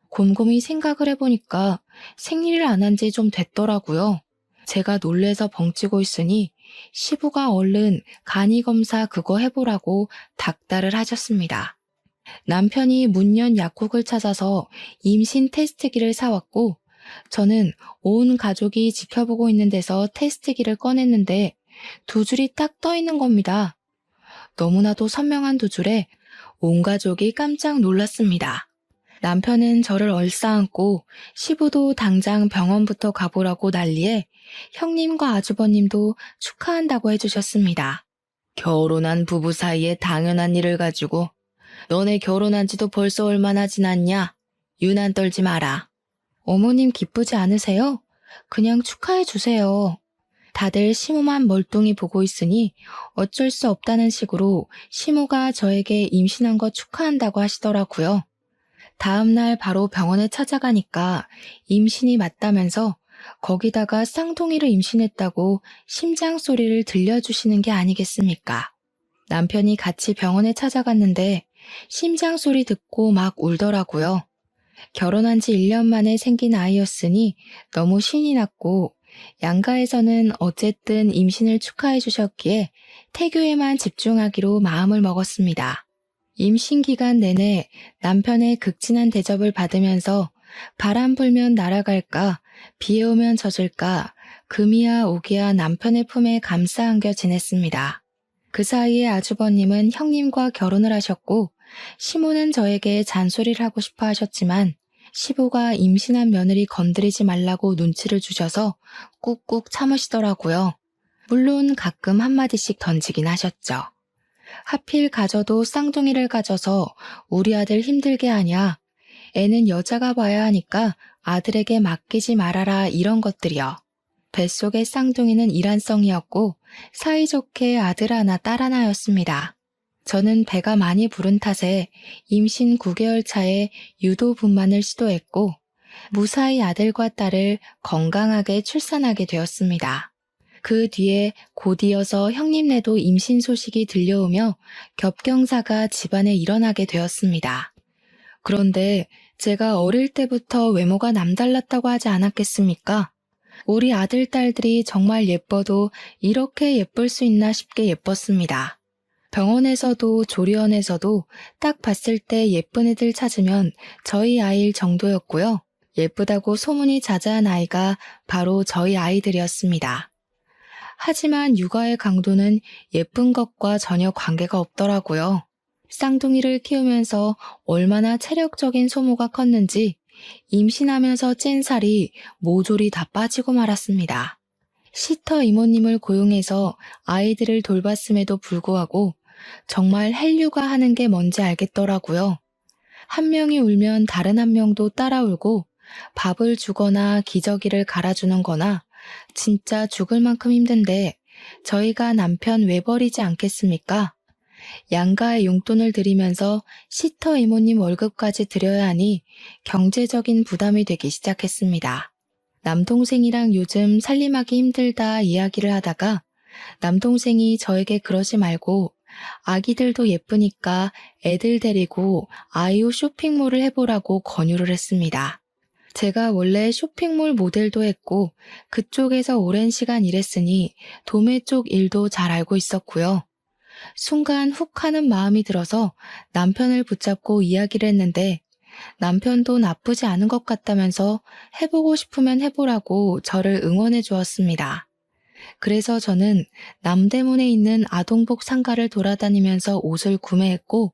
곰곰이 생각을 해보니까 생리를 안 한 지 좀 됐더라고요. 제가 놀래서 벙찌고 있으니 시부가 얼른 간이검사 그거 해보라고 닥달을 하셨습니다. 남편이 문연 약국을 찾아서 임신 테스트기를 사왔고 저는 온 가족이 지켜보고 있는 데서 테스트기를 꺼냈는데 두 줄이 딱 떠 있는 겁니다. 너무나도 선명한 두 줄에 온 가족이 깜짝 놀랐습니다. 남편은 저를 얼싸안고 시부도 당장 병원부터 가보라고 난리에 형님과 아주버님도 축하한다고 해주셨습니다. 결혼한 부부 사이에 당연한 일을 가지고 너네 결혼한 지도 벌써 얼마나 지났냐? 유난 떨지 마라. 어머님 기쁘지 않으세요? 그냥 축하해 주세요. 다들 시모만 멀뚱히 보고 있으니 어쩔 수 없다는 식으로 시모가 저에게 임신한 거 축하한다고 하시더라고요. 다음날 바로 병원에 찾아가니까 임신이 맞다면서 거기다가 쌍둥이를 임신했다고 심장 소리를 들려주시는 게 아니겠습니까? 남편이 같이 병원에 찾아갔는데 심장 소리 듣고 막 울더라고요. 결혼한 지 1년 만에 생긴 아이였으니 너무 신이 났고 양가에서는 어쨌든 임신을 축하해 주셨기에 태교에만 집중하기로 마음을 먹었습니다. 임신 기간 내내 남편의 극진한 대접을 받으면서 바람 불면 날아갈까, 비 오면 젖을까, 금이야 오기야 남편의 품에 감싸 안겨 지냈습니다. 그 사이에 아주버님은 형님과 결혼을 하셨고 시모는 저에게 잔소리를 하고 싶어 하셨지만 시부가 임신한 며느리 건드리지 말라고 눈치를 주셔서 꾹꾹 참으시더라고요. 물론 가끔 한마디씩 던지긴 하셨죠. 하필 가져도 쌍둥이를 가져서 우리 아들 힘들게 하냐. 애는 여자가 봐야 하니까 아들에게 맡기지 말아라 이런 것들이요. 뱃속의 쌍둥이는 이란성이었고 사이좋게 아들 하나 딸 하나였습니다. 저는 배가 많이 부른 탓에 임신 9개월 차에 유도 분만을 시도했고 무사히 아들과 딸을 건강하게 출산하게 되었습니다. 그 뒤에 곧이어서 형님네도 임신 소식이 들려오며 겹경사가 집안에 일어나게 되었습니다. 그런데 제가 어릴 때부터 외모가 남달랐다고 하지 않았겠습니까? 우리 아들, 딸들이 정말 예뻐도 이렇게 예쁠 수 있나 싶게 예뻤습니다. 병원에서도 조리원에서도 딱 봤을 때 예쁜 애들 찾으면 저희 아이일 정도였고요. 예쁘다고 소문이 자자한 아이가 바로 저희 아이들이었습니다. 하지만 육아의 강도는 예쁜 것과 전혀 관계가 없더라고요. 쌍둥이를 키우면서 얼마나 체력적인 소모가 컸는지 임신하면서 찐 살이 모조리 다 빠지고 말았습니다. 시터 이모님을 고용해서 아이들을 돌봤음에도 불구하고 정말 헬류가 하는 게 뭔지 알겠더라고요. 한 명이 울면 다른 한 명도 따라 울고 밥을 주거나 기저귀를 갈아주는 거나 진짜 죽을 만큼 힘든데 저희가 남편 외버리지 않겠습니까? 양가의 용돈을 드리면서 시터 이모님 월급까지 드려야 하니 경제적인 부담이 되기 시작했습니다. 남동생이랑 요즘 살림하기 힘들다 이야기를 하다가 남동생이 저에게 그러지 말고 아기들도 예쁘니까 애들 데리고 아이오 쇼핑몰을 해보라고 권유를 했습니다. 제가 원래 쇼핑몰 모델도 했고 그쪽에서 오랜 시간 일했으니 도매 쪽 일도 잘 알고 있었고요. 순간 훅 하는 마음이 들어서 남편을 붙잡고 이야기를 했는데 남편도 나쁘지 않은 것 같다면서 해보고 싶으면 해보라고 저를 응원해 주었습니다. 그래서 저는 남대문에 있는 아동복 상가를 돌아다니면서 옷을 구매했고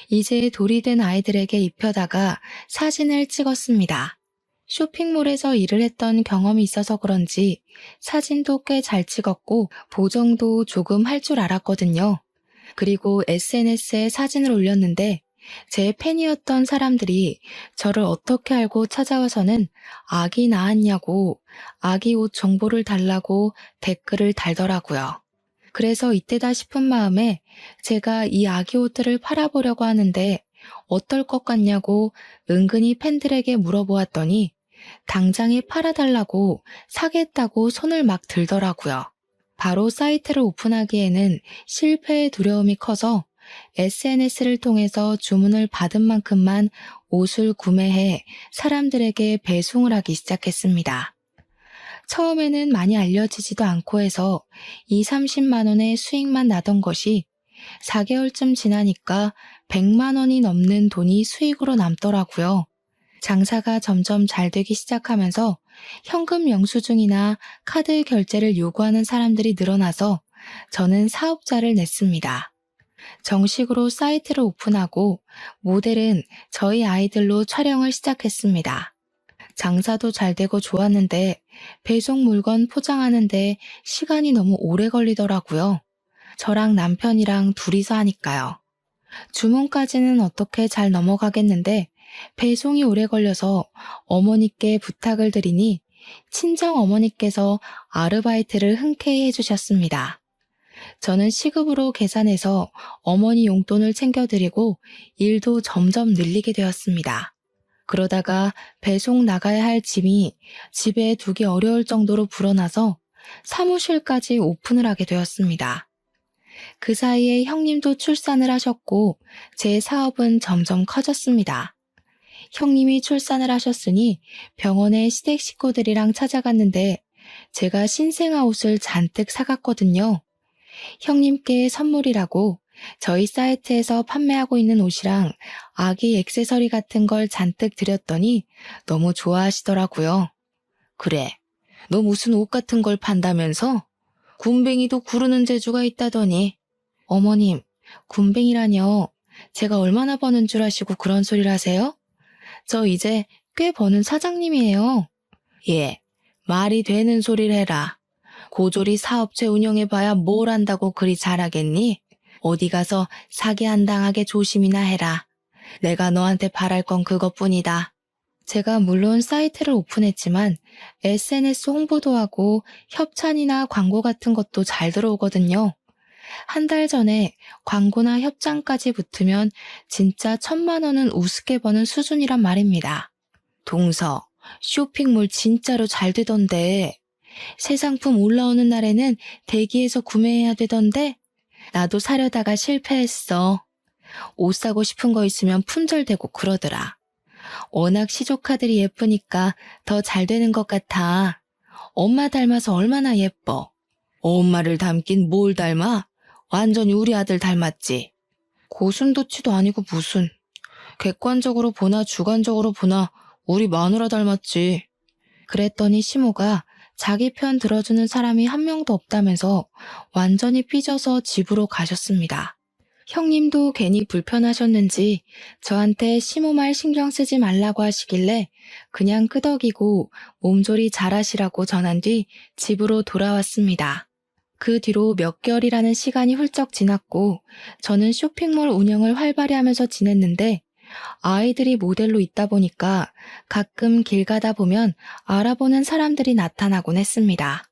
이제 돌이 된 아이들에게 입혀다가 사진을 찍었습니다. 쇼핑몰에서 일을 했던 경험이 있어서 그런지 사진도 꽤 잘 찍었고 보정도 조금 할 줄 알았거든요. 그리고 SNS에 사진을 올렸는데 제 팬이었던 사람들이 저를 어떻게 알고 찾아와서는 아기 낳았냐고 아기 옷 정보를 달라고 댓글을 달더라고요. 그래서 이때다 싶은 마음에 제가 이 아기 옷들을 팔아보려고 하는데 어떨 것 같냐고 은근히 팬들에게 물어보았더니 당장에 팔아달라고 사겠다고 손을 막 들더라고요. 바로 사이트를 오픈하기에는 실패의 두려움이 커서 SNS를 통해서 주문을 받은 만큼만 옷을 구매해 사람들에게 배송을 하기 시작했습니다. 처음에는 많이 알려지지도 않고 해서 2, 30만 원의 수익만 나던 것이 4개월쯤 지나니까 100만 원이 넘는 돈이 수익으로 남더라고요. 장사가 점점 잘 되기 시작하면서 현금 영수증이나 카드 결제를 요구하는 사람들이 늘어나서 저는 사업자를 냈습니다. 정식으로 사이트를 오픈하고 모델은 저희 아이들로 촬영을 시작했습니다. 장사도 잘 되고 좋았는데 배송 물건 포장하는데 시간이 너무 오래 걸리더라고요. 저랑 남편이랑 둘이서 하니까요. 주문까지는 어떻게 잘 넘어가겠는데 배송이 오래 걸려서 어머니께 부탁을 드리니 친정 어머니께서 아르바이트를 흔쾌히 해주셨습니다. 저는 시급으로 계산해서 어머니 용돈을 챙겨드리고 일도 점점 늘리게 되었습니다. 그러다가 배송 나가야 할 짐이 집에 두기 어려울 정도로 불어나서 사무실까지 오픈을 하게 되었습니다. 그 사이에 형님도 출산을 하셨고 제 사업은 점점 커졌습니다. 형님이 출산을 하셨으니 병원에 시댁 식구들이랑 찾아갔는데 제가 신생아 옷을 잔뜩 사갔거든요. 형님께 선물이라고 저희 사이트에서 판매하고 있는 옷이랑 아기 액세서리 같은 걸 잔뜩 드렸더니 너무 좋아하시더라고요. 그래, 너 무슨 옷 같은 걸 판다면서? 군뱅이도 구르는 재주가 있다더니. 어머님, 군뱅이라뇨. 제가 얼마나 버는 줄 아시고 그런 소리를 하세요? 저 이제 꽤 버는 사장님이에요. 예, 말이 되는 소리를 해라. 고졸이 사업체 운영해봐야 뭘 안다고 그리 잘하겠니? 어디 가서 사기 안 당하게 조심이나 해라. 내가 너한테 바랄 건 그것뿐이다. 제가 물론 사이트를 오픈했지만 SNS 홍보도 하고 협찬이나 광고 같은 것도 잘 들어오거든요. 한 달 전에 광고나 협찬까지 붙으면 진짜 1,000만 원은 우습게 버는 수준이란 말입니다. 동서, 쇼핑몰 진짜로 잘 되던데. 새 상품 올라오는 날에는 대기해서 구매해야 되던데 나도 사려다가 실패했어. 옷 사고 싶은 거 있으면 품절되고 그러더라. 워낙 시조카들이 예쁘니까 더 잘 되는 것 같아. 엄마 닮아서 얼마나 예뻐. 엄마를 닮긴 뭘 닮아? 완전히 우리 아들 닮았지. 고슴도치도 아니고 무슨. 객관적으로 보나 주관적으로 보나 우리 마누라 닮았지. 그랬더니 시모가 자기 편 들어주는 사람이 한 명도 없다면서 완전히 삐져서 집으로 가셨습니다. 형님도 괜히 불편하셨는지 저한테 시모 말 신경 쓰지 말라고 하시길래 그냥 끄덕이고 몸조리 잘하시라고 전한 뒤 집으로 돌아왔습니다. 그 뒤로 몇 개월이라는 시간이 훌쩍 지났고 저는 쇼핑몰 운영을 활발히 하면서 지냈는데 아이들이 모델로 있다 보니까 가끔 길 가다 보면 알아보는 사람들이 나타나곤 했습니다.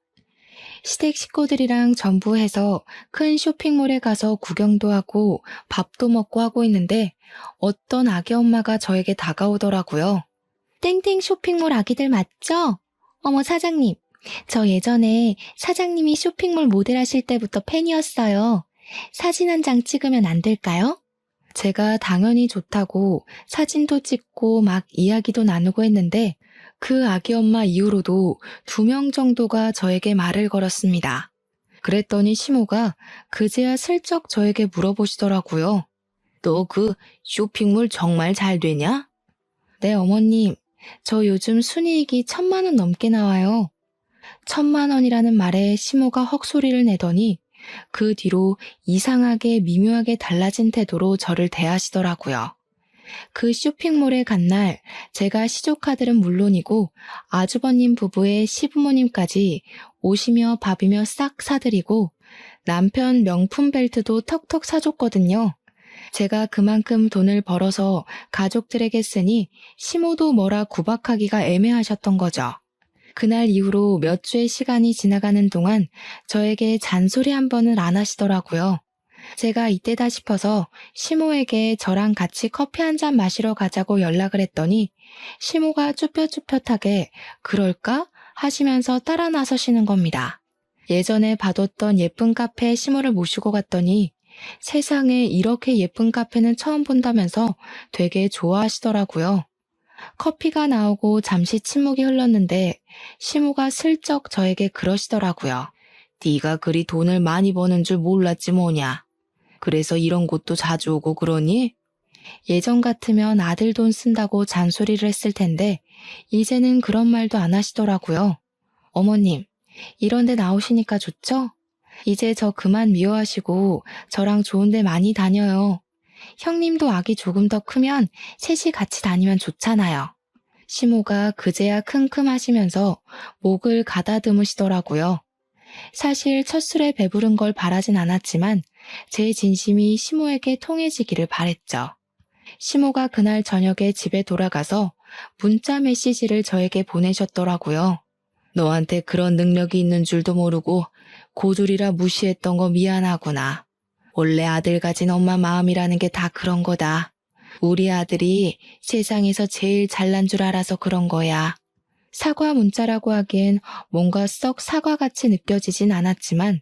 시댁 식구들이랑 전부 해서 큰 쇼핑몰에 가서 구경도 하고 밥도 먹고 하고 있는데 어떤 아기 엄마가 저에게 다가오더라고요. 땡땡 쇼핑몰 아기들 맞죠? 어머 사장님, 저 예전에 사장님이 쇼핑몰 모델 하실 때부터 팬이었어요. 사진 한 장 찍으면 안 될까요? 제가 당연히 좋다고 사진도 찍고 막 이야기도 나누고 했는데 그 아기 엄마 이후로도 2명 정도가 저에게 말을 걸었습니다. 그랬더니 시모가 그제야 슬쩍 저에게 물어보시더라고요. 너 그 쇼핑몰 정말 잘 되냐? 네, 어머님. 저 요즘 순이익이 1,000만 원 넘게 나와요. 1,000만 원이라는 말에 시모가 헉소리를 내더니 그 뒤로 이상하게 미묘하게 달라진 태도로 저를 대하시더라고요. 그 쇼핑몰에 간 날 제가 시조카들은 물론이고 아주버님 부부의 시부모님까지 옷이며 밥이며 싹 사드리고 남편 명품 벨트도 턱턱 사줬거든요. 제가 그만큼 돈을 벌어서 가족들에게 쓰니 시모도 뭐라 구박하기가 애매하셨던 거죠. 그날 이후로 몇 주의 시간이 지나가는 동안 저에게 잔소리 한 번을 안 하시더라고요. 제가 이때다 싶어서 시모에게 저랑 같이 커피 한 잔 마시러 가자고 연락을 했더니 시모가 쭈뼛쭈뼛하게 그럴까? 하시면서 따라 나서시는 겁니다. 예전에 봐뒀던 예쁜 카페에 시모를 모시고 갔더니 세상에 이렇게 예쁜 카페는 처음 본다면서 되게 좋아하시더라고요. 커피가 나오고 잠시 침묵이 흘렀는데 시모가 슬쩍 저에게 그러시더라고요. 네가 그리 돈을 많이 버는 줄 몰랐지 뭐냐. 그래서 이런 곳도 자주 오고 그러니? 예전 같으면 아들 돈 쓴다고 잔소리를 했을 텐데 이제는 그런 말도 안 하시더라고요. 어머님, 이런 데 나오시니까 좋죠? 이제 저 그만 미워하시고 저랑 좋은 데 많이 다녀요. 형님도 아기 조금 더 크면 셋이 같이 다니면 좋잖아요. 시모가 그제야 킁킁하시면서 목을 가다듬으시더라고요. 사실 첫 술에 배부른 걸 바라진 않았지만 제 진심이 시모에게 통해지기를 바랬죠. 시모가 그날 저녁에 집에 돌아가서 문자 메시지를 저에게 보내셨더라고요. 너한테 그런 능력이 있는 줄도 모르고 고졸이라 무시했던 거 미안하구나. 원래 아들 가진 엄마 마음이라는 게 다 그런 거다. 우리 아들이 세상에서 제일 잘난 줄 알아서 그런 거야. 사과 문자라고 하기엔 뭔가 썩 사과같이 느껴지진 않았지만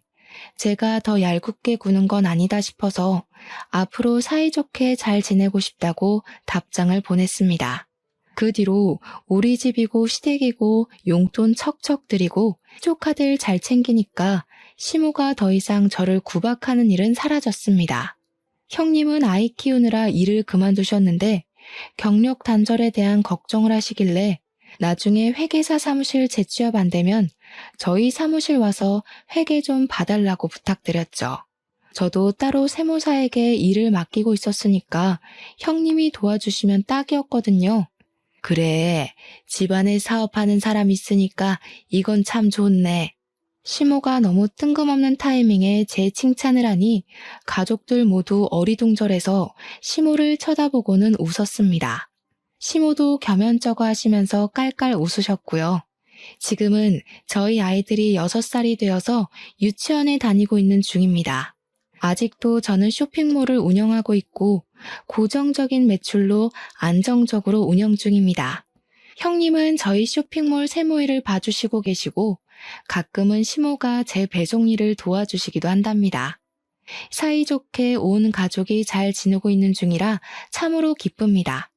제가 더 얄궂게 구는 건 아니다 싶어서 앞으로 사이좋게 잘 지내고 싶다고 답장을 보냈습니다. 그 뒤로 우리 집이고 시댁이고 용돈 척척 드리고 조카들 잘 챙기니까 시모가 더 이상 저를 구박하는 일은 사라졌습니다. 형님은 아이 키우느라 일을 그만두셨는데 경력 단절에 대한 걱정을 하시길래 나중에 회계사 사무실 재취업 안 되면 저희 사무실 와서 회계 좀 봐달라고 부탁드렸죠. 저도 따로 세무사에게 일을 맡기고 있었으니까 형님이 도와주시면 딱이었거든요. 그래, 집안에 사업하는 사람 있으니까 이건 참 좋네. 시모가 너무 뜬금없는 타이밍에 제 칭찬을 하니 가족들 모두 어리둥절해서 시모를 쳐다보고는 웃었습니다. 시모도 겸연쩍어 하시면서 깔깔 웃으셨고요. 지금은 저희 아이들이 6살이 되어서 유치원에 다니고 있는 중입니다. 아직도 저는 쇼핑몰을 운영하고 있고 고정적인 매출로 안정적으로 운영 중입니다. 형님은 저희 쇼핑몰 세무일을 봐주시고 계시고 가끔은 시모가 제 배송 일을 도와주시기도 한답니다. 사이좋게 온 가족이 잘 지내고 있는 중이라 참으로 기쁩니다.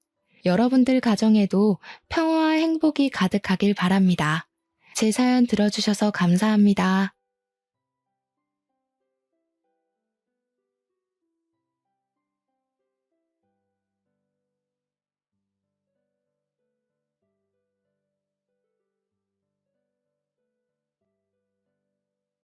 여러분들 가정에도 평화와 행복이 가득하길 바랍니다. 제 사연 들어주셔서 감사합니다.